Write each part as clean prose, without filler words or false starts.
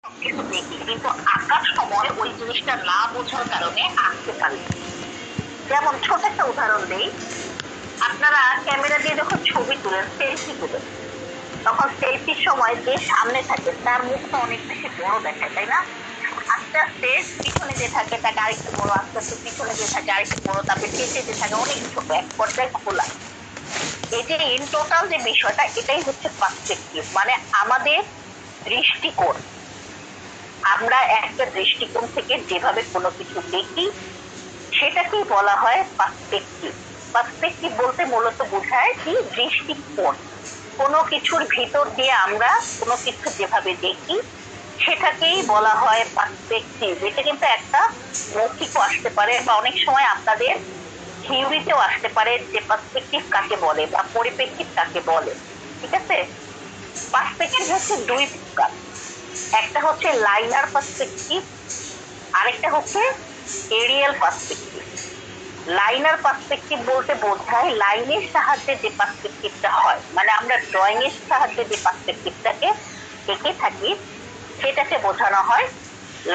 সবকিছু দেখি, কিন্তু আঁকার সময় ওই জিনিসটা না বোঝার কারণে আঁকতে পারি। যেমন ছোট একটা উদাহরণ দেই, আপনারা ক্যামেরা দিয়ে যখন ছবি তুলেন, সেলফি তুলেন, তখন সেলফির সময় যে সামনে থাকে তার মুখটা অনেক বেশি বড় দেখায়, তাই না? আস্তে আস্তে পিছনে যে থাকে তাকে আরেকটু বড়, আস্তে আস্তে পিছনে যে থাকে আরেকটু বড়, তারপরে পেছনে যে থাকে অনেক ছোট, এক পর্যায়ে খোলা। এই যে ইন টোটাল যে বিষয়টা, এটাই হচ্ছে পার্সপেক্টিভ, মানে আমাদের দৃষ্টিকোণ। আমরা একটা দৃষ্টিকোণ থেকে যেভাবে কোনো কিছু দেখি সেটাকেই বলা হয় পার্সপেক্টিভ। পার্সপেক্টিভ বলতে মূলত বোঝায় কি, দৃষ্টিকোণ। কোনো কিছুর ভিতর দিয়ে আমরা কোনো কিছু যেভাবে দেখি সেটাকেই বলা হয় পার্সপেক্টিভ। এটা কিন্তু একটা মৌখিকও আসতে পারে, বা অনেক সময় আপনাদের থিওরিতেও আসতে পারে যে পার্সপেক্টিভ কাকে বলে বা পরিপ্রেক্ষিত কাকে বলে। ঠিক আছে? পার্সপেক্টিভ হচ্ছে দুই প্রকার, একটা হচ্ছে লাইনার পার্সপেক্টিভ, আরেকটা হচ্ছে এরিয়াল পার্সপেক্টিভ। লাইনার পার্সপেক্টিভ বলতে বোঝায় লাইনের সাহায্যে যে পার্সপেক্টিভটা হয়, মানে আমরা ড্রয়িং এর সাহায্যে যে পার্সপেক্টিভটাকে দেখে থাকি সেটাকে বোঝানো হয়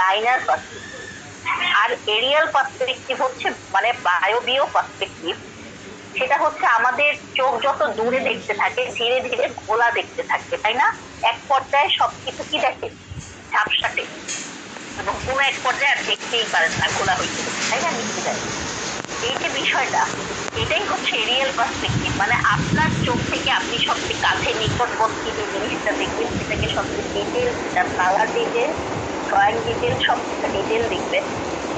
লাইনার পার্সপেক্টিভ। আর এরিয়াল পার্সপেক্টিভ হচ্ছে মানে বায়বীয় পার্সপেক্টিভ। সেটা হচ্ছে আমাদের চোখ যত দূরে দেখতে থাকে ধীরে ধীরে ঘোলা দেখতে থাকে, তাই না? এক পর্যায়ে সবকিছু কি দেখে, ঝাপসাটে, এবং কোনো এক পর্যায়ে আর দেখতেই পারেন না, ঘোলা হয়েছে, তাই না, মিশে যায়। এই যে বিষয়টা, এটাই হচ্ছে এরিয়াল পার্সপেক্টিভ, মানে আপনার চোখ থেকে আপনি সবচেয়ে কাছে নিকটবর্তী যে জিনিসটা দেখবেন সেটাকে সবচেয়ে ডিটেল, সেটার কালার ডিটেল, ড্রয়িং ডিটেল, সবকিছু ডিটেল দেখবেন,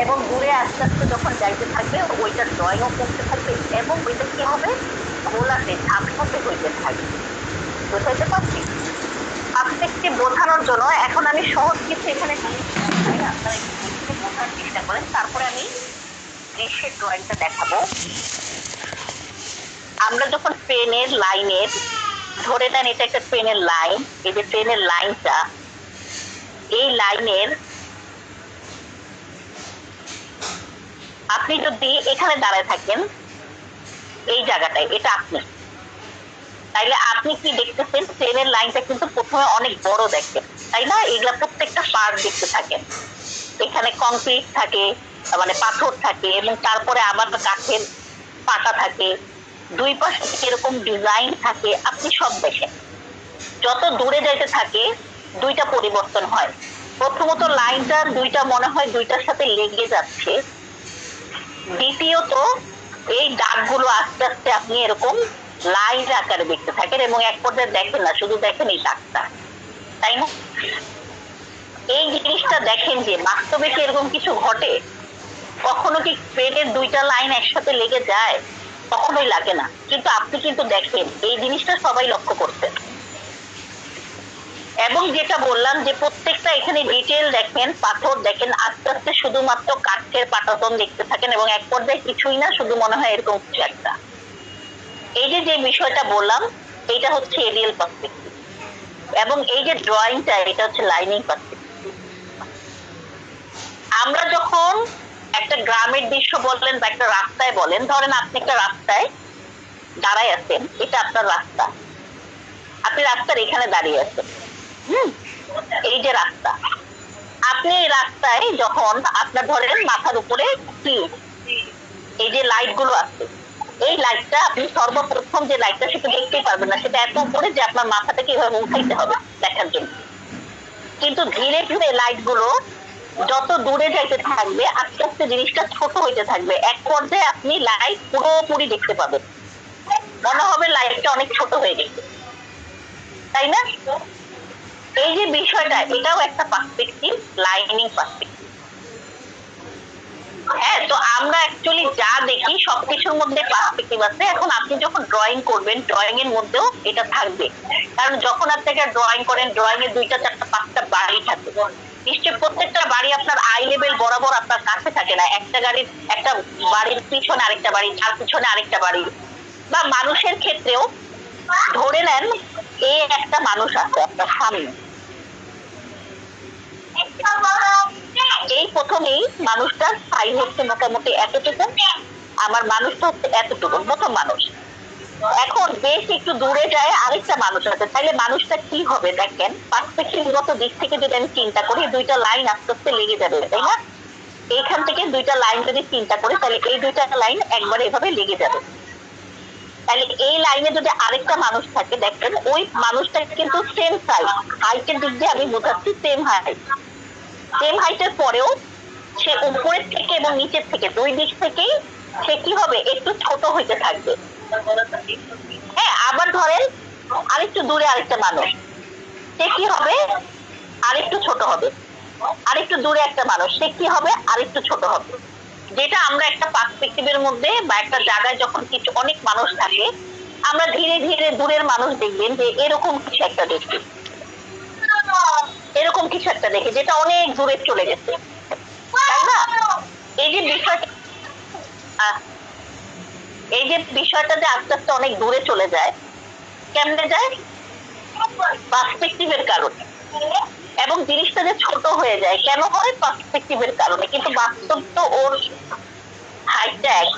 এবং দূরে আস্তে আস্তে যখন যাইতে থাকবে ওইটা ড্রয়িংও করতে থাকবে, এবং ওইটা কি হবে, ঘোলাতে ঝাপসাতে হইতে থাকবে। বুঝাইতে পারছি? পার্সপেক্টিভ বোঝানোর জন্য এখন আমি সহজ কিছু এখানে জিনিস দেখাই, আপনারা একটু দেখে বোঝার চেষ্টা করেন, তারপরে আমি দৃশ্যের ড্রয়িংটা দেখাবো। আমরা যখন ট্রেনের লাইনের, ধরে নেন এটা একটা ট্রেনের লাইন, এই যে ট্রেনের লাইনটা, এই লাইনের আপনি যদি এখানে দাঁড়ায় থাকেন এই জায়গাটায়, এটা আপনি, তাইলে আপনি কি দেখতেছেন, ট্রেনের লাইনটা কিন্তু প্রথমে অনেক বড় দেখেন, তাই না? এগুলা প্রত্যেকটা পার্ট দেখতে থাকেন, এখানে কংক্রিট থাকে, মানে পাথর থাকে, এবং তারপরে আবার কাঠের পাতা থাকে, দুই পাশে এরকম ডিজাইন থাকে, আপনি সব দেখেন। যত দূরে যাইতে থাকে দুইটা পরিবর্তন হয়। প্রথমত লাইনটা দুইটা মনে হয় দুইটার সাথে লেগে যাচ্ছে, দ্বিতীয়ত এই দাগগুলো আস্তে আস্তে আপনি এরকম লাইন আকারে দেখতে থাকেন, এবং এক পর্যায়ে দেখেন না, শুধু দেখেন এই দাগটা, তাই না? এই জিনিসটা দেখেন যে বাস্তবে কি এরকম কিছু ঘটে? কখনো কি ট্রেনের দুইটা লাইন একসাথে লেগে যায়? কখনোই লাগে না, কিন্তু আপনি কিন্তু দেখেন, এই জিনিসটা সবাই লক্ষ্য করছেন। এবং যেটা বললাম যে প্রত্যেকটা এখানে ডিটেল দেখেন, পাথর দেখেন, আস্তে আস্তে শুধুমাত্র কাঠের পাটাতন দেখতে থাকেন, এবং এক পর্যায়ে কিছুই না, শুধু মনে হয় এরকম কিছু একটা। এই যে যে বিষয়টা বললাম এটা হচ্ছে এরিয়াল পার্সপেক্টিভ, এবং এই যে ড্রয়িংটা এটা হচ্ছে লাইনিং পার্সপেক্টিভ। আমরা যখন একটা গ্রামের দৃশ্য বললেন বা একটা রাস্তায় বলেন, ধরেন আপনি একটা রাস্তায় দাঁড়ায় আছেন, এটা আপনার রাস্তা, আপনি রাস্তার এখানে দাঁড়িয়ে আছেন, এই যে রাস্তা, আপনি এই রাস্তায় যখন আপনার ধরেন মাথার উপরে কি এই যে লাইট গুলো আছে, এই লাইটটা আপনি সর্বপ্রথম যে লাইটটা সেটা দেখতেই পারবেন না, সেটা এত উপরে যে আপনার মাথাটাকে এভাবে উঠাইতে হবে দেখার জন্য। কিন্তু ধীরে ধীরে লাইট গুলো যত দূরে যাইতে থাকবে আস্তে আস্তে জিনিসটা ছোট হইতে থাকবে, এক পর্যায়ে আপনি লাইট পুরোপুরি দেখতে পাবেন, মনে হবে লাইটটা অনেক ছোট হয়ে গেছে, তাই না? এই যে বিষয়টা, এটাও একটা পার্সপেক্টিভ, লাইনিং পার্সপেক্টিভ। হ্যাঁ, তো আমরা অ্যাকচুয়ালি যা দেখি সবকিছুর মধ্যে পার্সপেক্টিভ আছে। এখন আপনি যখন ড্রয়িং করবেন, ড্রয়িং এর মধ্যেও এটা থাকবে, কারণ যখন আপনি একটা ড্রয়িং করেন, ড্রয়িং এ দুইটা চারটা পাঁচটা বাড়ি থাকে, নিশ্চয়ই প্রত্যেকটা বাড়ি আপনার আই লেভেল বরাবর আপনার কাছে থাকে না, একটা গাড়ির একটা বাড়ির পিছনে আরেকটা বাড়ি, তার পিছনে আরেকটা বাড়ি। বা মানুষের ক্ষেত্রেও ধরে নেন এই একটা মানুষ আছে আপনার সামনে, এই প্রথমেই মানুষটার সাইজ হচ্ছে মোটামুটি এতটুকু, আমার মানুষটা হচ্ছে এতটুকু, প্রথম মানুষ। এখন বেশ একটু দূরে যায় আরেকটা মানুষ আছে, তাহলে মানুষটা কি হবে দেখেন, পার্সপেক্টিভগত দিক থেকে যদি আমি চিন্তা করি, দুইটা লাইন আস্তে আস্তে লেগে যাবে, তাই না? এইখান থেকে দুইটা লাইন যদি চিন্তা করি, তাহলে এই দুইটা লাইন একবারে এভাবে লেগে যাবে। তাহলে এই লাইনে যদি আরেকটা মানুষ থাকে, দেখেন ওই মানুষটা কিন্তু সেম সাইজ, হাইটের দিক দিয়ে আমি বোঝাচ্ছি সেম হাইট, সেম হাইটের পরেও সে উপরের থেকে এবং নিচের থেকে দুই দিক থেকেই সে কি হবে, একটু ছোট হইতে থাকবে। হ্যাঁ, আবার ধরেন আরেকটু দূরে আরেকটা মানুষ, সে কি হবে, আরেকটু ছোট হবে। আরেকটু দূরে একটা মানুষ, সে কি হবে, আরেকটু ছোট হবে। যেটা আমরা একটা পার্সপেক্টিভের মধ্যে বা একটা জায়গায় যখন কিছু অনেক মানুষ থাকে, আমরা ধীরে ধীরে দূরের মানুষ দেখবেন যে এরকম কিছু একটা দেখি, এরকম কিছু একটা দেখে যেটা অনেক দূরে চলে গেছে, তাই না? এই যে বিষয়টা, এই যে বিষয়টা যে আস্তে আস্তে অনেক দূরে চলে যায়, কেমনে যায়, পার্সপেক্টিভের কারণে। এবং জিনিসটা যে ছোট হয়ে যায় কেন হয়, পার্সপেক্টিভের কারণে। কিন্তু বাস্তব তো ওর হাইটটা এক,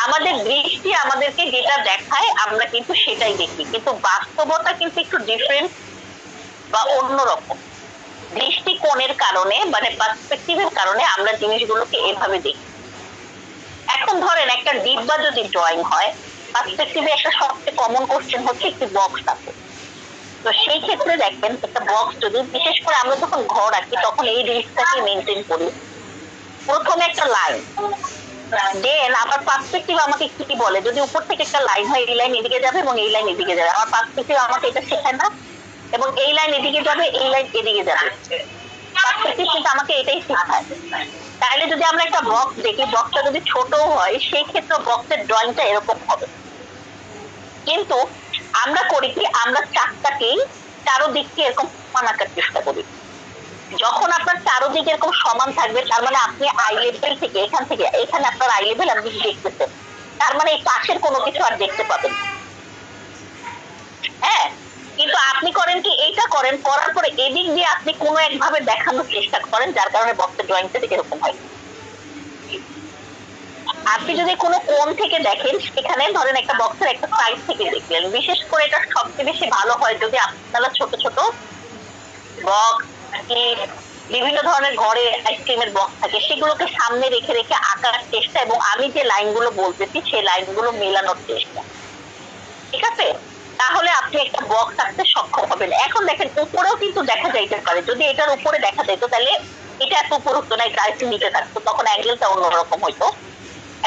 আমাদের দৃষ্টি আমাদেরকে যেটা দেখায় আমরা কিন্তু সেটাই দেখি, কিন্তু বাস্তবতা কিন্তু একটু ডিফারেন্ট বা অন্যরকম। দৃষ্টিকোণের কারণে মানে পার্সপেক্টিভের কারণে আমরা জিনিসগুলোকে এভাবে দেখি। এখন ধরেন একটা ডিব্বা যদি ড্রয়িং হয়, পার্সপেক্টিভে একটা সবচেয়ে কমন কোশ্চেন হচ্ছে একটি বক্স আছে। তো সেই ক্ষেত্রে দেখবেন একটা বক্স যদি, বিশেষ করে আমরা যখন ঘর আঁকি তখন এই জিনিসটাকে মেনটেন করি, প্রথমে একটা লাইন, দেন আমার পার্সপেক্টিভ আমাকে কি বলে, যদি উপর থেকে একটা লাইন হয় এই লাইন এদিকে যাবে এবং এই লাইন এদিকে যাবে, আমার পার্সপেক্টিভ আমাকে এটা শেখায় না? এবং এই লাইন এদিকে যাবে, এই লাইন এদিকে যাবে, পার্সপেক্টিভ কিন্তু আমাকে এটাই শেখায়। তাহলে যদি আমরা একটা বক্স দেখি, বক্সটা যদি ছোট হয় সেই ক্ষেত্রে বক্সের ড্রয়িংটা এরকম হবে। কিন্তু আমরা করি কি, আমরা চারটাকেই চারোদিককে এরকম সমান আঁকার চেষ্টা করি। যখন আপনার চারোদিক এরকম সমান থাকবে, তার মানে আপনি আই লেভেল থেকে এখান থেকে এখানে আপনার আই লেভেল আপনি দেখতেছেন, তার মানে এই পাশের কোনো কিছু আর দেখতে পাবেন। হ্যাঁ, কিন্তু আপনি করেন কি, এইটা করেন, করার পরে এদিক দিয়ে আপনি কোনো একভাবে দেখানোর চেষ্টা করেন, যার কারণে বক্সের ড্রয়িংটা এরকম হয়। আপনি যদি কোনো কোণ থেকে দেখেন, সেখানে ধরেন একটা বক্সের একটা সাইড থেকে দেখলেন, বিশেষ করে এটা সবচেয়ে বেশি ভালো হয় যদি আপনারা ছোট ছোট বক্স, বিভিন্ন ধরনের ঘরে আইসক্রিমের বক্স থাকে, সেগুলোকে সামনে রেখে রেখে আঁকার চেষ্টা এবং আমি যে লাইনগুলো বলতেছি সেই লাইনগুলো মেলানোর চেষ্টা, ঠিক আছে? তাহলে আপনি একটা বক্স আঁকতে সক্ষম হবেন। এখন দেখেন উপরেও কিন্তু দেখা যাইতে পারে, যদি এটার উপরে দেখা যেত তাহলে এটা এত উপর হতো না, এটা একটু নিচে থাকতো, তখন অ্যাঙ্গেলটা অন্যরকম হইতো।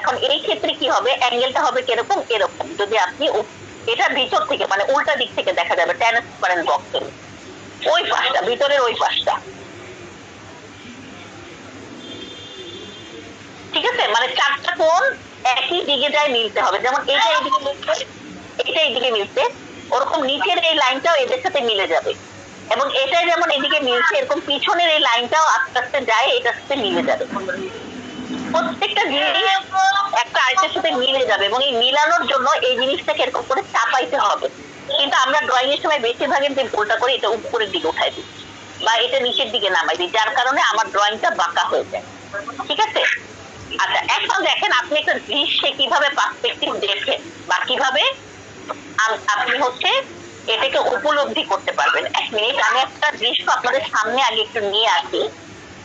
এখন এই ক্ষেত্রে কি হবে, অ্যাঙ্গেলটা হবে কিরকম, এরকম। যদি আপনি এটা ভিতর থেকে মানে উল্টা দিক থেকে দেখা যাবে, ট্রান্সপারেন্ট বক্সের ওই পাশটা, ভিতরের ওই পাশটা, ঠিক আছে? মানে চারটা কোণ একই দিকে যায় মিলতে হবে, যেমন এটা এইদিকে মিলছে, এটা এইদিকে মিলছে, ওরকম নিচের এই লাইনটাও এদের সাথে মিলে যাবে। এবং এটাই যেমন এদিকে মিলছে, এরকম পিছনের এই লাইনটাও আস্তে আস্তে যায় এটার সাথে মিলে যাবে। প্রত্যেকটা জিনিস একটা আরেকটার সাথে মিলে যাবে, এবং এই মিলানোর জন্য এই জিনিসটাকে এরকম করে চাপাইতে হবে। কিন্তু আমরা ড্রয়িং এর সময় বেশিরভাগের যে ভুলটা করি, এটা উপরের দিকে উঠাই দিই বা এটা নিচের দিকে নামাই দিই, যার কারণে আমার ড্রয়িংটা বাঁকা হয়ে যায়, ঠিক আছে? আচ্ছা, এখন দেখেন আপনি একটা দৃশ্যে কিভাবে পার্সপেক্টিভ দেখেন বা কিভাবে আপনি হচ্ছে এটাকে উপলব্ধি করতে পারবেন। এক মিনিট, আমি একটা দৃশ্য আপনাদের সামনে আগে একটু নিয়ে আসি,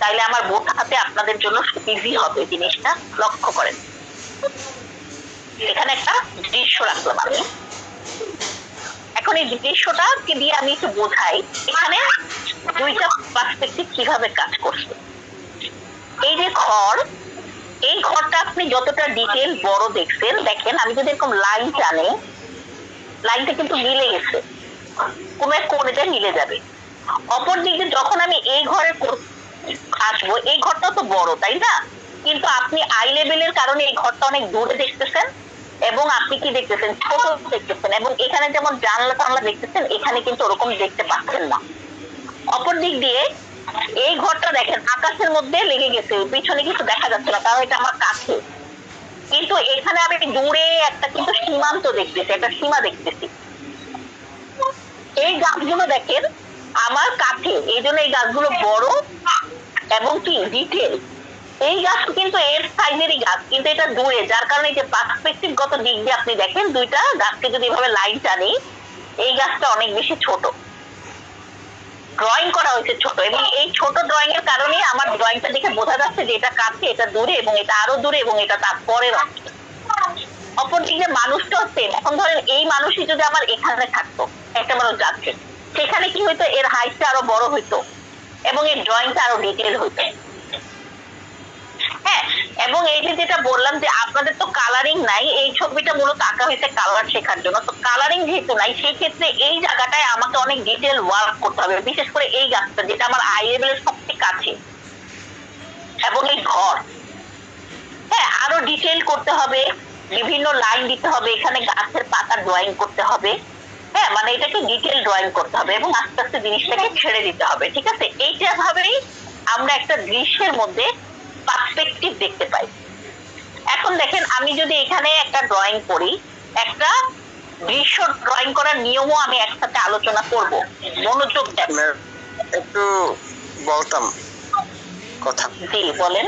তাইলে আমার বোঝাতে আপনাদের জন্য ইজি হবে জিনিসটা। লক্ষ্য করেন, এখানে একটা দৃশ্য রাখলাম আমি। এখন এই দৃশ্যটাকে দিয়ে আমি একটু বোঝাই এখানে দুইটা পার্সপেক্টিভ কিভাবে কাজ করছে। এই যে ঘর, এই ঘরটা আপনি যতটা ডিটেল বড় দেখছেন, দেখেন আমি যদি এরকম লাইন টানে, লাইনটা কিন্তু মিলে গেছে, কোন এক কোণে মিলে যাবে। অপর দিকে যখন আমি এই ঘরে আসবো, এই ঘরটা তো বড়, তাই না? কিন্তু আপনি আই লেভেলের কারণে এই ঘরটা অনেক দূরে দেখতেছেন এবং আপনি কি দেখতেছেন, ছোট দেখতেছেন, এবং এখানে যেমন জানলা টানলা দেখতেছেন, এখানে কিন্তু ওরকম দেখতে পাচ্ছেন না। অপর দিক দিয়ে এই ঘরটা দেখেন আকাশের মধ্যে লেগে গেছে, পিছনে কিছু দেখা যাচ্ছে না কারণ এটা আমার কাছে, কিন্তু এখানে আমি দূরে একটা কিন্তু সীমান্ত দেখতেছি, একটা সীমা দেখতেছি। এই গাছগুলো দেখেন আমার কাছে, এই জন্য এই গাছগুলো বড় এবং কি ডিটেল, এই গাছ কিন্তু এর সাইজেরই গাছ, কিন্তু এটা দূরে, যার কারণে এই যে পার্সপেক্টিভ গত দিক দিয়ে আপনি দেখেন দুইটা গাছকে যদি এভাবে লাইন টানি, এই গাছটা অনেক বেশি ছোট ড্রয়িং করা হয়েছে ছোট, এবং এই ছোট ড্রয়িং এর কারণে আমার ড্রয়িংটা দেখে বোঝা যাচ্ছে যে এটা কাছে, এটা দূরে, এবং এটা আরো দূরে, এবং এটা তার পরের অংশ। অপরদিকে মানুষটাও সেম। এখন ধরেন এই মানুষই যদি আমার এখানে থাকতো, একটা মানুষ যাচ্ছে, সেখানে কি হইতো, এর হাইটটা আরো বড় হইতো এবং এর ড্রয়িংটা আরো ডিটেল হইতো। হ্যাঁ, এবং এই যে যেটা বললাম যে আপনাদের তো কালারিং নাই, এই ছবিটা মূলত আঁকা হয়েছে কালার শেখার জন্য, তো কালারিং যেহেতু নাই সেই ক্ষেত্রে এই জায়গাটায় আমাকে অনেক ডিটেল ওয়ার্ক করতে হবে, বিশেষ করে এই গাছটা যেটা আমার আই লেভেলের সবচেয়ে কাছে, এবং এই ঘর, হ্যাঁ আরো ডিটেল করতে হবে, বিভিন্ন লাইন দিতে হবে, এখানে গাছের পাতা ড্রয়িং করতে হবে। হ্যাঁ, মানে এটাকে ডিটেল ড্রয়িং করতে হবে এবং আস্তে আস্তে জিনিসটাকে ছেড়ে দিতে হবে। ঠিক আছে, এইটা ভাবেই আমরা একটা দৃশ্যের মধ্যে পার্সপেক্টিভ দেখতে পাই। এখন দেখেন, আমি যদি এখানে একটা ড্রয়িং করি, একটা দৃশ্য ড্রয়িং করার নিয়মও আমি একসাথে আলোচনা করব, মনোযোগ দেন। একটু বলতাম কথা। জি বলেন।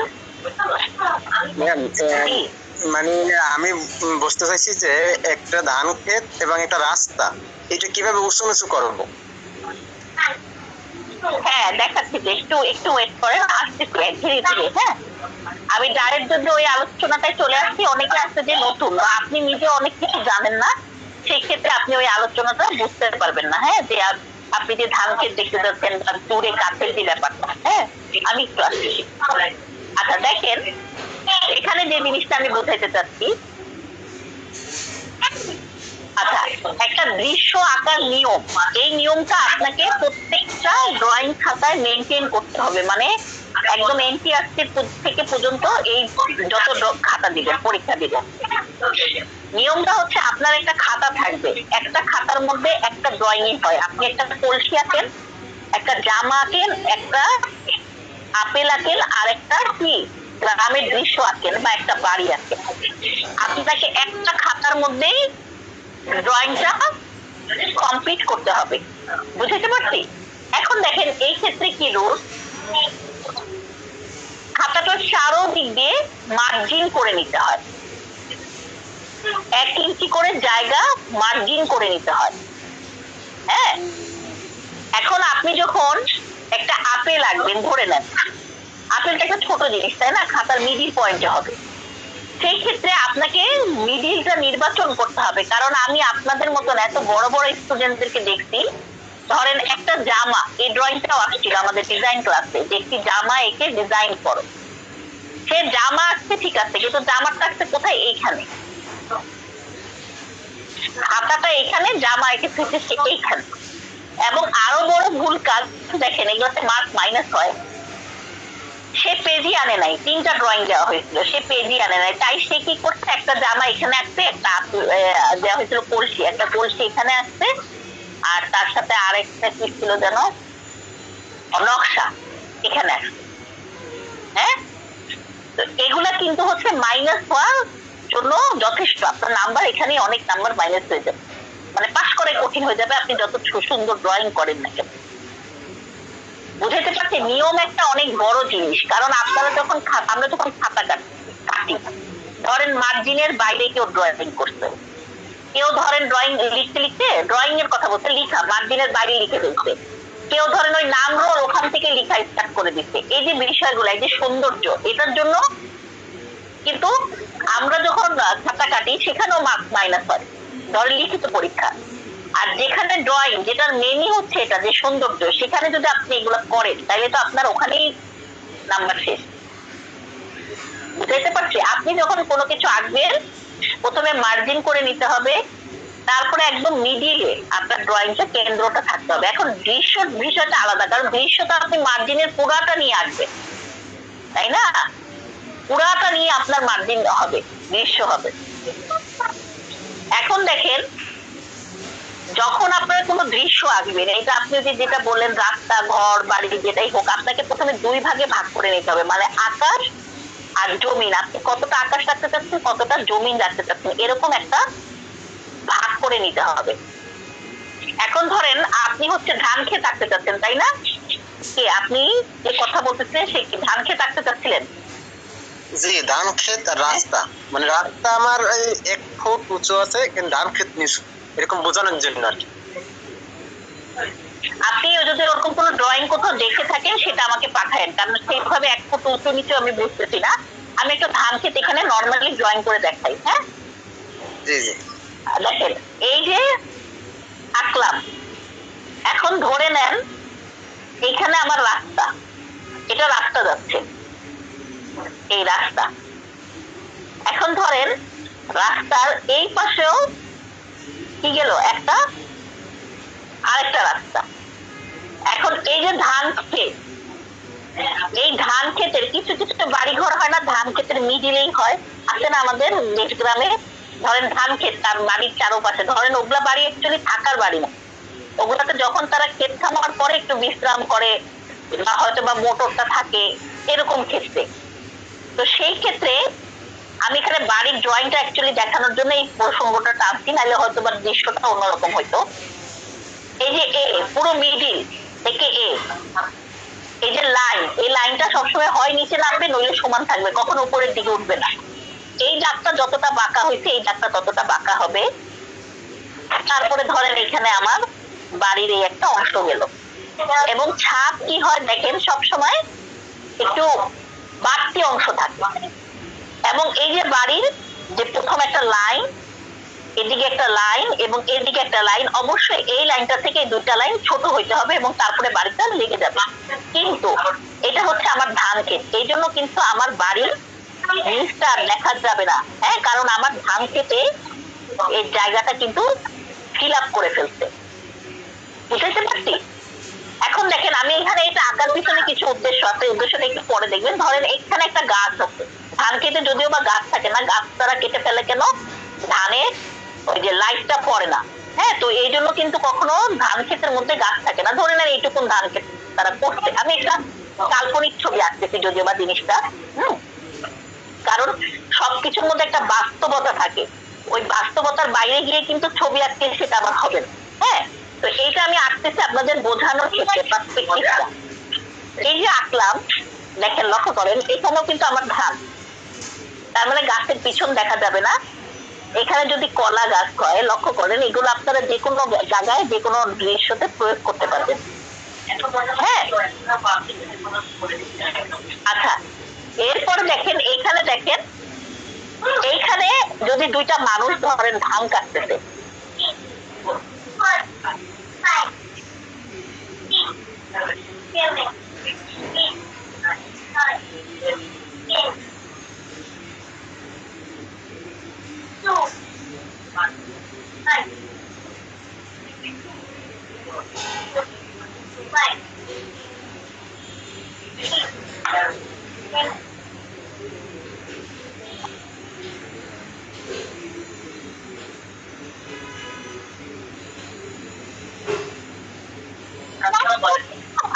মানে আমি বুঝতে চাইছি যে একটা ধান ক্ষেত এবং একটা রাস্তা, এটা কিভাবে উঁচু নিচু করবো? হ্যাঁ দেখাচ্ছি, যে একটু একটু ওয়েট করেন, আসতে ধীরে ধীরে। হ্যাঁ, আমি ডাইরেক্ট যদি ওই আলোচনাটায় চলে আসছি, অনেকে আছে যে নতুন বা আপনি নিজে অনেক কিছু জানেন না, সেই ক্ষেত্রে আপনি ওই আলোচনাটা বুঝতে পারবেন না। হ্যাঁ, যে আপনি যে ধান ক্ষেত দেখতে যাচ্ছেন বা দূরে কাছের যে ব্যাপারটা, হ্যাঁ আমি একটু আসছি। আচ্ছা দেখেন, এখানে যে জিনিসটা আমি বোঝাইতে চাচ্ছি, আচ্ছা একটা দৃশ্য আঁকার নিয়ম, এই নিয়মটা আপনাকে প্রত্যেকটা ড্রয়িং খাতায় মেনটেন করতে হবে। মানে একদম এনটিআরসি থেকে পর্যন্ত এই যত খাতা দিবেন, পরীক্ষা দিবেন, নিয়মটা হচ্ছে আপনার একটা খাতা থাকবে, একটা খাতার মধ্যে একটা ড্রয়িং হয়। আপনি একটা কলসি আঁকেন, একটা জামা আঁকেন, একটা আপেল আঁকেন, আর একটা কি গ্রামের দৃশ্য আঁকেন বা একটা বাড়ি আঁকেন। আপনাকে একটা খাতার মধ্যেই ড্রয়িংটা কমপ্লিট করতে হবে। বুঝতে পারছি? এখন দেখেন এই ক্ষেত্রে কি রুল, খাতাটা চারোদিক দিয়ে মার্জিন করে নিতে হয়, 1 ইঞ্চি করে জায়গা মার্জিন করে নিতে হয়। হ্যাঁ, এখন আপনি যখন একটা আপেল আঁকবেন, ধরে নেন আপেলটা একটা ছোট জিনিস, তাই না, খাতার মিডিল পয়েন্টে হবে, সেই ক্ষেত্রে আপনাকে মিডিলটা নির্বাচন করতে হবে। কারণ আমি আপনাদের মতন এত বড় বড় স্টুডেন্টদেরকে দেখছি, ধরেন একটা জামা, এই ড্রয়িংটাও আসছিল আমাদের ডিজাইন ক্লাসে, যে একটি জামা এঁকে ডিজাইন করো, সে জামা আসছে ঠিক আছে, কিন্তু জামাটা আসছে কোথায়, এইখানে, খাতাটা এখানে, জামা এঁকেছে সে এইখানে। এবং আরো বড় ভুল কাজ দেখেন, এগুলোতে মার্ক মাইনাস হয়, সে পেজই আনে নাই, 3টা ড্রয়িং দেওয়া হয়েছিল, সে পেজই আনে নাই, তাই সে কি করছে, একটা জামা এখানে আসছে, একটা দেওয়া হয়েছিল কলসি, একটা কলসি এখানে আসছে, আর তার সাথে আরেকটা কি ছিল যেন, নকশা এখানে আসছে। হ্যাঁ, এগুলা কিন্তু হচ্ছে মাইনাস হওয়ার জন্য যথেষ্ট, আপনার নাম্বার এখানে অনেক নাম্বার মাইনাস হয়ে যাবে, মানে পাস করে কঠিন হয়ে যাবে আপনি যত সুন্দর ড্রয়িং করেন না কেন। বুঝাতে পারছি, নিয়ম একটা অনেক বড় জিনিস। কারণ আপনারা যখন আমরা যখন খাতা কাটি, ধরেন মার্জিনের বাইরে কেউ ড্রয়িং করছে, কেউ ধরেন ড্রয়িং লিখতে লিখতে, ড্রয়িং এর কথা বলতে লিখা মার্জিনের বাইরে লিখে ফেলছে, কেউ ধরেন ওই নাম রোল ওখান থেকে লিখা স্টার্ট করে দিচ্ছে। এই যে বিষয়গুলো, এই যে সৌন্দর্য, এটার জন্য কিন্তু আমরা যখন খাতা কাটি সেখানেও মার্কস মাইনাস হয়, ধরেন লিখিত পরীক্ষা। আর যেখানে ড্রয়িং, যেটার মেনই হচ্ছে এটা যে সৌন্দর্য, সেখানে যদি আপনি এগুলো করেন তাহলে তো আপনার ওখানেই নাম্বার শেষ। বুঝতে পারছি? আপনি যখন কোনো কিছু আঁকবেন, প্রথমে মার্জিন করে নিতে হবে, তারপরে একদম মিডিলে আপনার ড্রয়িংটা কেন্দ্রটা থাকতে হবে। এখন বিষয়টা আলাদা, কারণ দৃশ্যটা আপনি মার্জিনের পুরাটা নিয়ে আঁকবেন, তাই না, পুরাটা নিয়ে আপনার মার্জিন হবে, দৃশ্য হবে। এখন দেখেন, যখন আপনারা কোনো দৃশ্য আঁকবেন, এটা আপনি যেটা বললেন রাস্তা, ঘর, বাড়ি, যেটাই হোক, আপনাকে প্রথমে 2 ভাগে ভাগ করে নিতে হবে। মানে আকাশ আর জমিন, আপনি কতটা আকাশ রাখতে চাচ্ছেন, কতটা জমিন রাখতে চাচ্ছেন, এরকম একটা ভাগ করে নিতে হবে। এখন ধরেন আপনি হচ্ছে ধান ক্ষেত আঁকতে চাচ্ছেন, তাই না, কে আপনি যে কথা বলতেছেন সে কি ধান ক্ষেত আঁকতে চাচ্ছিলেন? জি, ধান ক্ষেত আর রাস্তা, মানে রাস্তা আমার এই 1 ফুট উঁচু আছে কিন্তু ধান ক্ষেত নিচু, এরকম বোঝানোর জন্য আর কি। আপনি যদি ওরকম কোনো ড্রয়িং কোথাও দেখে থাকেন সেটা আমাকে পাঠায়েন, কারণ সেইভাবে 1 ফুট উঁচু নিচু আমি বুঝতেছি না। আমি একটা ধান ক্ষেত এখানে নর্মালি ড্রয়িং করে দেখাই। হ্যাঁ, জি জি দেখেন এই যে আঁকলাম, এখন ধরে নেন এইখানে আমার রাস্তা, এটা রাস্তা যাচ্ছে, এই রাস্তা। এখন ধরেন রাস্তার এই পাশেও কি গেল, একটা আরেকটা রাস্তা। এখন এই যে ধান ক্ষেত, এই ধান ক্ষেতের কিছু কিছু বাড়ি ঘর হয় না, ধান ক্ষেতের মিডিলেই হয়, আছে না আমাদের দেশ গ্রামে? ধরেন ধান ক্ষেত, তার বাড়ির চারপাশে, ধরেন ওগুলা বাড়ি অ্যাকচুয়ালি থাকার বাড়ি না, ওগুলাতে যখন তারা ক্ষেত খামার পরে একটু বিশ্রাম করে বা হয়তো বা মোটরটা থাকে এরকম ক্ষেত্রে। তো সেই ক্ষেত্রে আমি এখানে বাড়ির ড্রয়িংটা অ্যাকচুয়ালি দেখানোর জন্য এই প্রসঙ্গটা টানছি, নাহলে হয়তো বা দৃশ্যটা অন্যরকম হইতো। এই যে এ পুরো মিডিল থেকে এই যে লাইন, এই লাইনটা সবসময় হয় নিচে নামবে, নইলে সমান থাকবে, কখনো উপরের দিকে উঠবে না। এই দাগটা যতটা বাঁকা হয়েছে এই দাগটা ততটা বাঁকা হবে। তারপরে ধরেন এখানে আমার বাড়ির এই একটা অংশ গেল, এবং ছাদ কি হয় দেখেন সবসময় একটু বাড়তি অংশ থাকে। এবং এই যে বাড়ির যে প্রথম একটা লাইন, এদিকে একটা লাইন এবং এদিকে একটা লাইন, অবশ্যই এই লাইনটা থেকে এই দুইটা লাইন ছোট হইতে হবে এবং তারপরে বাড়িটা লেগে যাবে। কিন্তু এটা হচ্ছে আমার ধান ক্ষেত, এই জন্য কিন্তু আমার বাড়ির নিচটা দেখা যাবে না। হ্যাঁ, কারণ আমার ধান ক্ষেতে এই জায়গাটা কিন্তু ফিল আপ করে ফেলছে, বুঝতে পারছি? এখন দেখেন আমি এখানে এটা আঁকার পিছনে কিছু উদ্দেশ্য আছে, উদ্দেশ্যটা একটু পরে দেখবেন। ধরেন এখানে একটা গাছ আছে, ধান খেতে যদিও বা গাছ থাকে না, গাছ তারা কেটে ফেলে কেন? ধানে ওই যে লাইটটা পড়ে না। হ্যাঁ, তো এই জন্য কিন্তু কখনো ধান ক্ষেতের মধ্যে গাছ থাকে না। ধরে নেন এইটুকুন ধান ক্ষেত তারা করছে, আমি একটা কাল্পনিক ছবি আঁকতেছি যদিও বা জিনিসটা। কারণ সবকিছুর মধ্যে একটা বাস্তবতা থাকে, ওই বাস্তবতার বাইরে গিয়ে কিন্তু ছবি আঁকতে সেটা আবার হবে না। হ্যাঁ, তো এইটা আমি আঁকতেছি আপনাদের বোঝানোর ক্ষেত্রে পার্সপেক্টিভটা। এই যে আঁকলাম, দেখেন লক্ষ্য করেন এখানেও কিন্তু আমার ধান, তার মানে গাছের পিছন দেখা যাবে না। এখানে যদি কলা গাছ হয়, লক্ষ্য করেন এগুলো আপনারা যে কোনো জায়গায় যে কোনো দৃশ্যতে প্রয়োগ করতে পারবেন। হ্যাঁ, আচ্ছা, এরপরে দেখেন এইখানে, দেখেন এইখানে যদি দুইটা মানুষ ধরেন ধান কাটতেছে,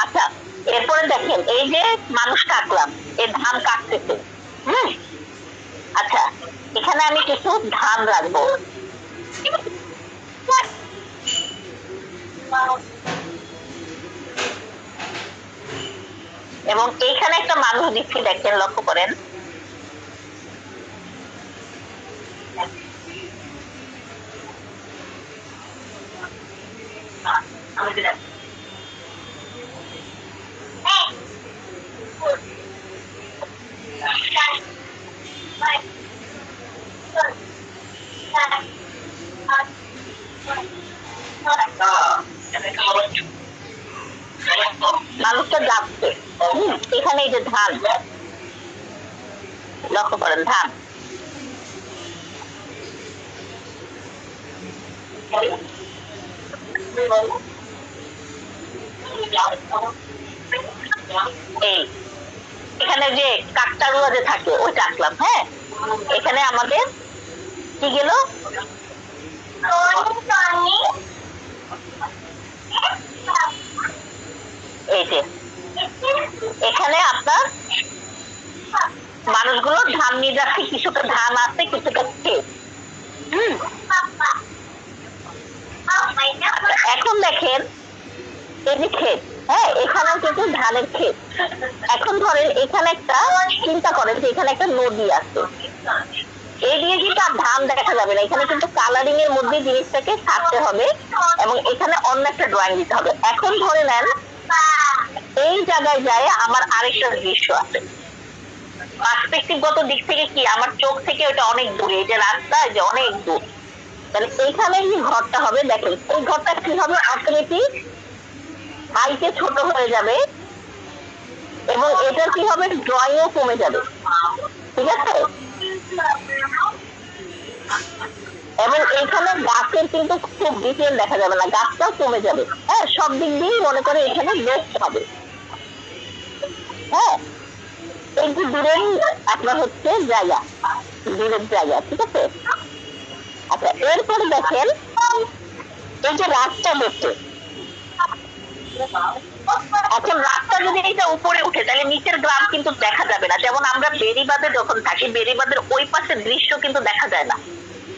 আচ্ছা এরপরে দেখেন এই যে মানুষটা আঁকলাম, এই ধান কাটতেছে। আচ্ছা, এখানে আমি কিছু ধান রাখবো, এবং এইখানে একটা মানুষ দিচ্ছি, দেখেন লক্ষ্য করেন। মানুষটা যাচ্ছে, এখানে এই যে ধান, লক্ষ্য করেন ধান, এই এখানে যে কাকতাড়ুয়া যে থাকে ওইটা আঁকলাম। হ্যাঁ, এখানে আমাদের কি গেল, এই যে এখানে আপনার মানুষগুলো ধান নিয়ে যাচ্ছে, কিছুটা ধান আছে কিছুটা ক্ষেত। এখন দেখেন এই যে ক্ষেত, হ্যাঁ, এখানেও কিন্তু ধানের ক্ষেত। এখন ধরেন এখানে একটা, চিন্তা করেন যে এখানে একটা নদী আছে, এই দিয়ে কিন্তু আর ধান দেখা যাবে না, এখানে কিন্তু কালারিং এর মধ্যে জিনিসটাকে ছাড়তে হবে এবং এখানে অন্য একটা ড্রয়িং দিতে হবে। এখন ধরে নেন এই জায়গায় যায় আমার আরেকটা দৃশ্য আছে, পার্সপেক্টিভগত দিক থেকে কি আমার চোখ থেকে ওটা অনেক দূরে, এই যে রাস্তা যে অনেক দূর, তাহলে এইখানে যে ঘরটা হবে দেখেন, এই ঘরটা কি হবে, অটোমেটিক হাইটে ছোট হয়ে যাবে এবং এটা কি হবে, ড্রয়িংও কমে যাবে, ঠিক আছে। এবং এখানে গাছের কিন্তু খুব ডিটেল দেখা যাবে না, গাছটাও কমে যাবে। হ্যাঁ, সব দিক দিয়েই মনে করে এখানে বেস্ট হবে। হ্যাঁ, এই যে দূরের আপনার হচ্ছে জায়গা, দূরের জায়গা, ঠিক আছে। আচ্ছা, এরপরে দেখেন এই যে রাস্তা দেখছে, এখন রাস্তা যদি এটা উপরে উঠে তাহলে নিচের গ্রাম কিন্তু দেখা যাবে না। যেমন আমরা বেড়িবাঁধে যখন থাকি, বেড়িবাঁধের ওই পাশের দৃশ্য কিন্তু দেখা যায় না।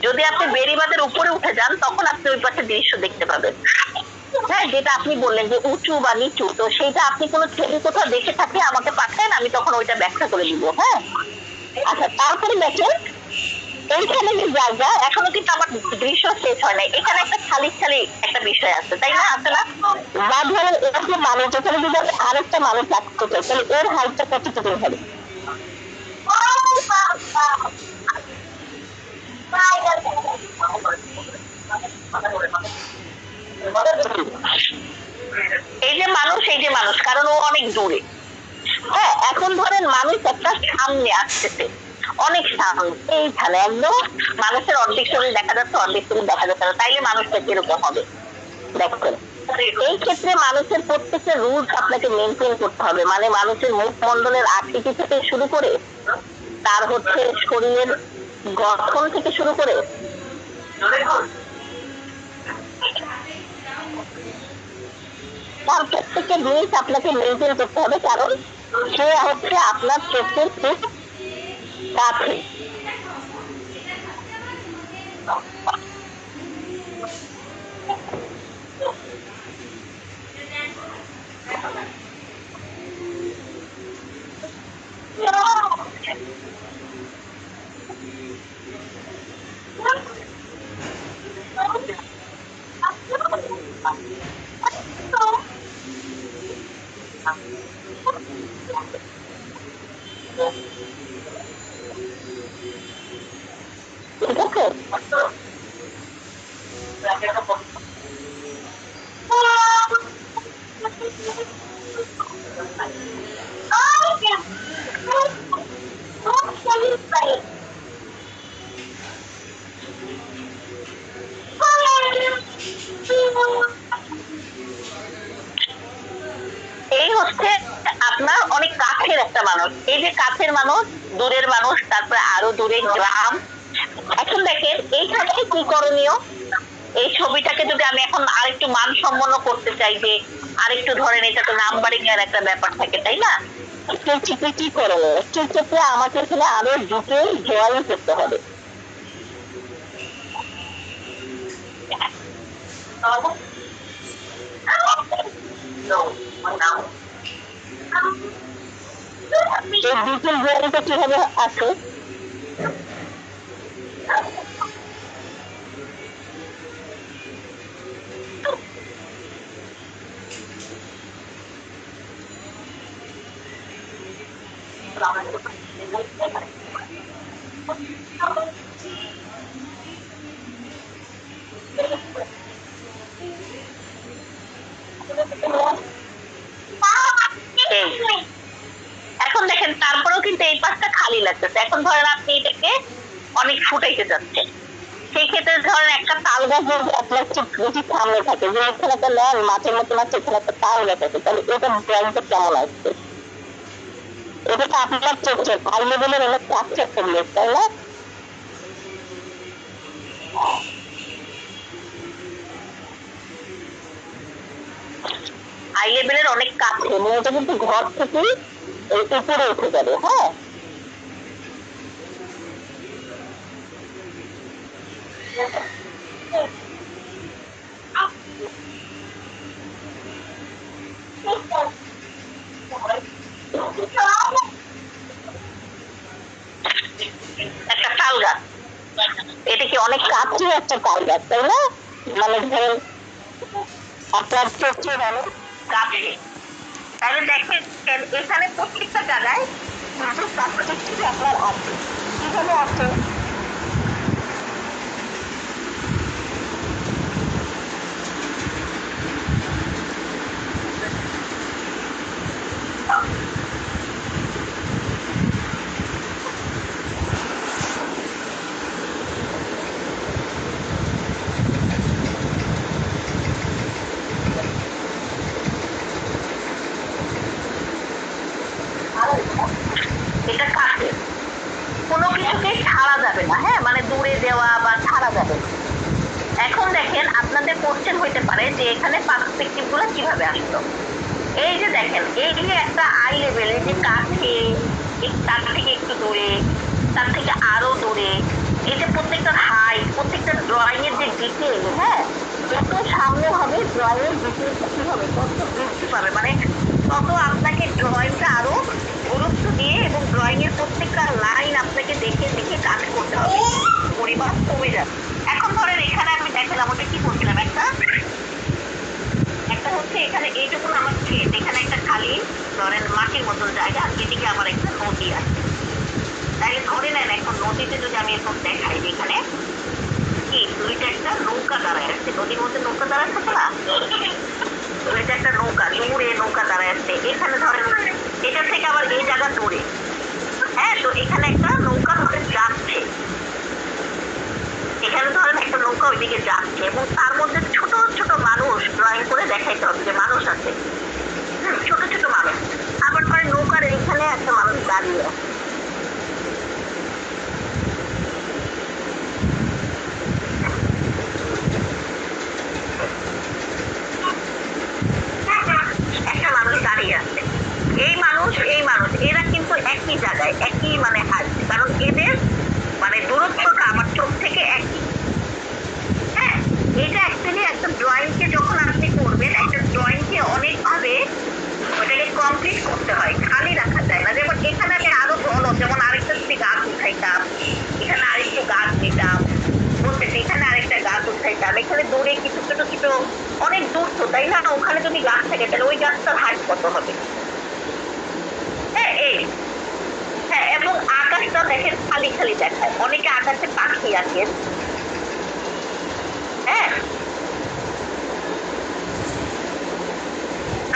যদি আপনি বেড়িবাঁধের উপরে উঠে যান তখন আপনি ওই পাশের দৃশ্য দেখতে পাবেন। হ্যাঁ, যেটা আপনি বললেন যে উঁচু বা নিচু, তো সেইটা আপনি কোনো ছবি কোথাও দেখে থাকলে আমাকে পাঠান, আমি তখন ওইটা ব্যাখ্যা করে দিব। হ্যাঁ, আচ্ছা, তারপরে দেখেন এইখানে যে জায়গা, এখনো কিন্তু আমার দৃশ্য শেষ হয় নাই, এখানে একটা খালি খালি একটা বিষয় আছে, তাই না, আছে না? বা ধরেন এরকম মানুষ, যেখানে যদি আরেকটা মানুষ রাখতে চাই তাহলে এর হাইটটা কতটুকু হবে? এই যে মানুষ, এই যে মানুষ, কারণ ও অনেক দূরে। হ্যাঁ, এখন ধরেন মানুষ একটা সামনে আসতেছে, অনেক সামনে, এইখানে একদম মানুষের অর্ধেক শরীর দেখা যাচ্ছে, অর্ধেক শরীর দেখা যাচ্ছে না, তাইলে মানুষটা কিরকম হবে দেখেন। এই ক্ষেত্রে মানুষের প্রত্যেকটা রুলস আপনাকে মেনটেন করতে হবে, মানে মানুষের মুখমণ্ডলের আকৃতি থেকে শুরু করে তার হচ্ছে শরীরের গঠন থেকে শুরু করে তার প্রত্যেকটা জিনিস আপনাকে মেনটেন করতে হবে, কারণ সে হচ্ছে আপনার চোখের খুব কাছে। ঠিক আছে, এই হচ্ছে আপনার অনেক কাছের একটা মানুষ, এই যে কাছের মানুষ, দূরের মানুষ, তারপরে আরো দূরে গ্রাম। এখন দেখেন এইখানে কি করণীয়, এই ছবিটাকে যদি আমি এখন আরেকটু মানসম্পন্ন করতে চাই, যে আরেকটু ধরেন এটা তো নাম্বারিং এর একটা ব্যাপার থাকে, তাই না? সেক্ষেত্রে কি করণীয়, সেক্ষেত্রে আমাকে এখানে আরো ডিটেল ড্রয়িং করতে হবে। এই ডিটেল ড্রয়িংটা কিভাবে আছে, এখন দেখেন তারপরেও কিন্তু এই পাশটা খালি লাগতেছে। এখন ধরেন আপনি এটাকে অনেক ফুটাইতে যাচ্ছেন, সেই ক্ষেত্রে ধরেন একটা তাল গাছ যদি আপনার বেশি সামনে থাকে, যে এখানে একটা নেন মাছের মতন আছে, এখানে একটা তাল গাছ আছে, তাহলে এটা ড্রয়িংটা কেমন আসছে? এটা তো আপনার চোখে হাই লেভেলের অনেক কাছে একটা জিনিস, তাই না? হাই লেভেলের অনেক কাছে, এবং এটা কিন্তু ঘর থেকে উপরে উঠে যাবে। হ্যাঁ, একটা তাল গাছ, এটা কি অনেক কাছে একটা তাল গাছ, তাই না? মানে ধরেন আপনার চোখে অনেক কাছে। তাহলে দেখেন এখানে প্রত্যেকটা জায়গায় আপনার আছে, কিভাবে আছে? এটা কাছে, কোনো কিছুকে ছাড়া যাবে না, হ্যাঁ, মানে দূরে দেওয়া বা ছাড়া যাবে না। এখন দেখেন আপনাদের কোশ্চেন হইতে পারে যে এখানে পার্সপেক্টিভ গুলো কিভাবে আসলো। এই যে দেখেন, এই যে একটা আই লেভেলে যে কাছে, তার থেকে একটু দূরে, তার থেকে আরো দূরে, এই যে প্রত্যেকটা হাইট, প্রত্যেকটা ড্রয়িং এর যে ডিটেল, হ্যাঁ, যত সামনে হবে ড্রয়িং এর ডিটেলটা কি হবে, তত বৃদ্ধি পাবে, মানে তত আপনাকে ড্রয়িংটা আরো গুরুত্ব দিয়ে এবং ড্রয়িং এর প্রত্যেকটা লাইন আপনাকে দেখে দেখে কাজ করতে হবে, পরিমাণ কমে যাবে। এখন ধরেন এখানে আমি দেখালাম, ওটা কি করছিলাম, একটা হচ্ছে এখানে এইটুকু আমার ক্ষেত, এখানে একটা খালি ধরেন মাটির মতন জায়গা, এদিকে আমার একটা নদী আছে। তাই ধরে নেন এখন নদীতে যদি আমি এখন দেখাই যে এখানে কি দুইটা একটা নৌকা দাঁড়ায় আসছে, নদীর মধ্যে নৌকা দাঁড়ায় থাকে না, দুইটা একটা নৌকা দূরে নৌকা দাঁড়ায় আসছে। এখানে ধরেন এটা থেকে আবার এই জায়গা দূরে, হ্যাঁ, তো এখানে একটা নৌকা ধরে যাচ্ছে, এখানে ধরেন একটা নৌকা ওইদিকে যাচ্ছে এবং তার মধ্যে ছোট ছোট মানুষ ড্রয়িং করে দেখাইতে হবে যে মানুষ আছে, ছোট ছোট মানুষ। আবার ধরেন নৌকার এখানে একটা মানুষ দাঁড়িয়ে, একটা মানুষ দাঁড়িয়ে আছে, এই মানুষ এরা কিন্তু একই জায়গায়, একই মানে হাইট, কারণ এদের মানে দূরত্বটা আমার চোখ থেকে একই। হ্যাঁ, এটা অ্যাকচুয়ালি একটা ড্রয়িং কে যখন আপনি করবেন, একটা ড্রয়িং কে অনেকভাবে ওটাকে কমপ্লিট করতে হয়, খালি রাখা যায় না। যেমন এখানে আমি আরো বড়, যেমন আরেকটা যদি গাছ উঠাইতাম, এখানে আরেকটু গাছ দিতাম, বলতেছি এখানে আরেকটা গাছ উঠাইতাম, এখানে দূরে কিছু ছোট ছোট, অনেক দূর তো, তাই না? ওখানে যদি গাছ থাকে তাহলে ওই গাছটার হাইট কত হবে? হ্যাঁ, এই, হ্যাঁ, এবং আকাশটা দেখেন খালি খালি দেখায়, অনেকে আকাশে পাখি আঁকেন, হ্যাঁ,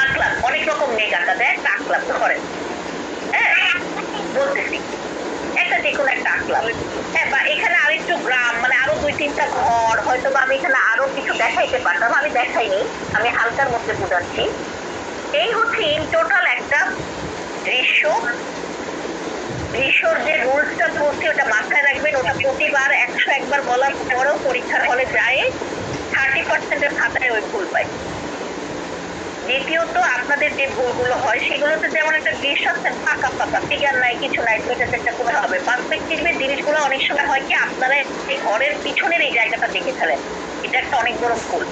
আঁকলাম অনেক রকম মেঘ আঁকা যায়, একটা আঁকলাম ধরেন, হ্যাঁ, বলতেছি একটা যে কোনো একটা আঁকলাম, হ্যাঁ, বা এখানে আরেকটু গ্রাম, মানে আরো দুই তিনটা ঘর, হয়তো বা আমি এখানে আরো কিছু দেখাইতে পারতাম, আমি দেখাইনি, আমি হালকার মধ্যে বোঝাচ্ছি। এই হচ্ছে ইন টোটাল একটা দৃশ্য। দৃশ্যর যে রুলসটা বলছি ওটা মাথায় রাখবেন, ওটা প্রতিবার 101 বার বলার পরেও পরীক্ষার হলে যায় 30%-এর খাতায় ওই ভুল পাই। দ্বিতীয়ত আপনাদের যে ভুলগুলো হয় সেগুলোতে যেমন একটা দৃশ্য আছে ফাঁকা ফাঁকা, ফিগার নাই, কিছু নাই, দুইটা চারটা করে হবে। পার্সপেক্টিভের জিনিসগুলো অনেক সময় হয় কি আপনারা এই ঘরের পিছনের এই জায়গাটা দেখে ফেলেন, এটা একটা অনেক বড় ভুল।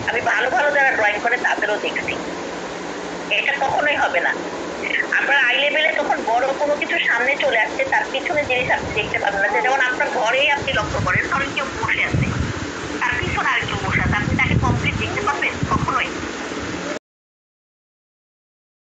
আমি ভালো ভালো যারা ড্রয়িং করে তাদেরও দেখছি, এটা কখনোই হবে না। আপনার আই লেভেলে তখন বড় কোনো কিছু সামনে চলে আসছে, তার পিছনে জিনিস আপনি দেখতে পাবেন না। যেমন আপনার ঘরেই আপনি লক্ষ্য করেন, ধরেন কেউ বসে আছে, তার পিছনে আর কেউ বসে আছে, আপনি তাকে কমপ্লিট দেখতে পাবেন? কখনোই